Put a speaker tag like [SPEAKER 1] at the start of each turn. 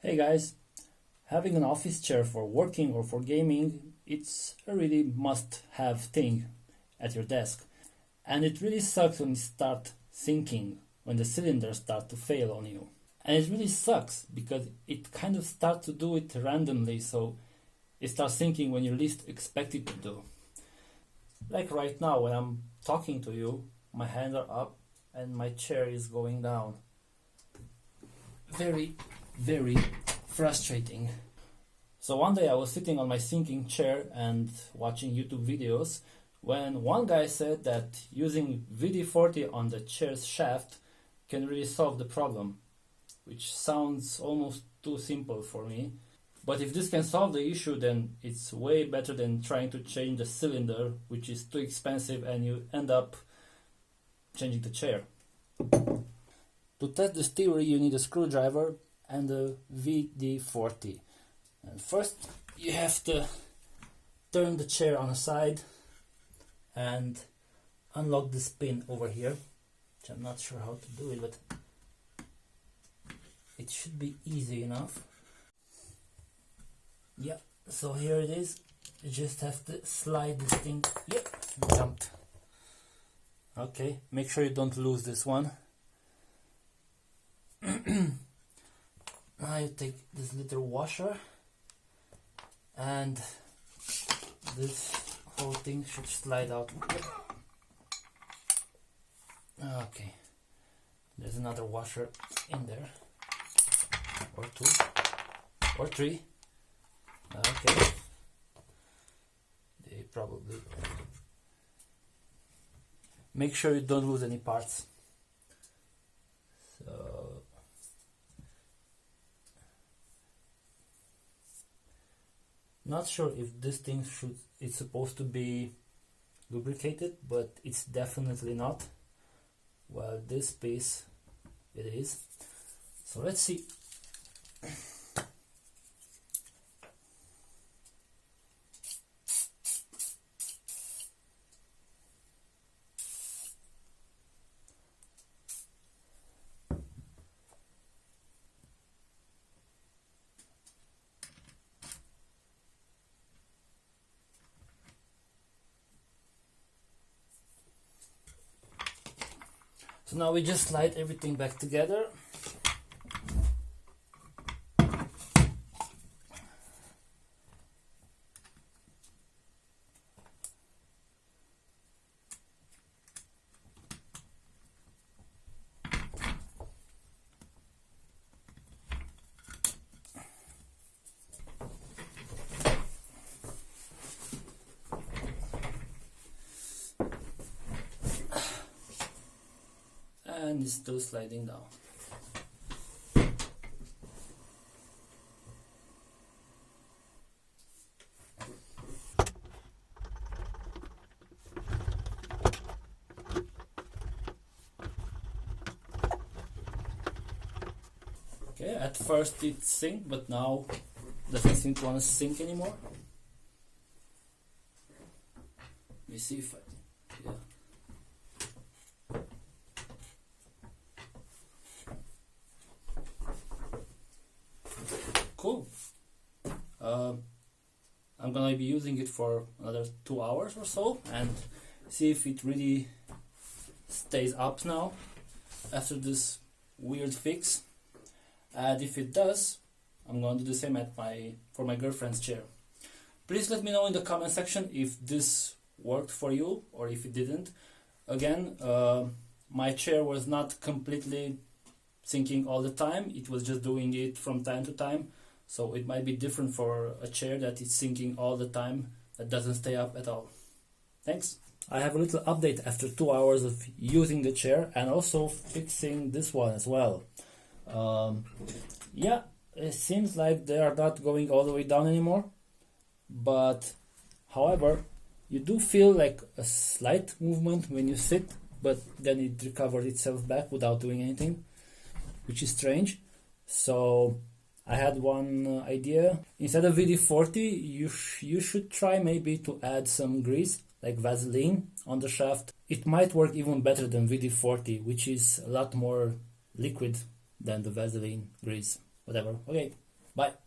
[SPEAKER 1] Hey guys, having an office chair for working or for gaming, it's a really must-have thing at your desk. And it really sucks when you start sinking, when the cylinders start to fail on you. And it really sucks because it kind of starts to do it randomly, so it starts sinking when you least expect it to do. Like right now when I'm talking to you, my hands are up and my chair is going down. Very frustrating. So one day I was sitting on my sinking chair and watching YouTube videos when one guy said that using WD-40 on the chair's shaft can really solve the problem, which sounds almost too simple for me. But if this can solve the issue, then it's way better than trying to change the cylinder, which is too expensive and you end up changing the chair. To test this theory, you need a screwdriver and a WD-40. And first, you have to turn the chair on a side and unlock this pin over here, which I'm not sure how to do it, but it should be easy enough. Yeah, so here it is. You just have to slide this thing. Yep, jumped. Okay, make sure you don't lose this one. Now you take this little washer and this whole thing should slide out. Okay, there's another washer in there, or two, or three. Okay, they probably. Make sure you don't lose any parts. So. Not sure if this thing it's supposed to be lubricated, but it's definitely not. Well, this piece it is. So let's see. So now we just slide everything back together. And it's still sliding down. Okay, at first it synced, but now doesn't seem to want to sync anymore. Let me see if I, yeah. Cool. I'm gonna be using it for another 2 hours or so and see if it really stays up now after this weird fix. And if it does, I'm gonna do the same for my girlfriend's chair. Please let me know in the comment section if this worked for you or if it didn't. Again, my chair was not completely sinking all the time. It was just doing it from time to time. So it might be different for a chair that is sinking all the time, that doesn't stay up at all. Thanks. I have a little update after 2 hours of using the chair and also fixing this one as well. Yeah, it seems like they are not going all the way down anymore. But however, you do feel like a slight movement when you sit, but then it recovers itself back without doing anything, which is strange. So I had one idea. Instead of WD-40, you should try maybe to add some grease, like Vaseline, on the shaft. It might work even better than WD-40, which is a lot more liquid than the Vaseline grease. Whatever. Okay, Bye.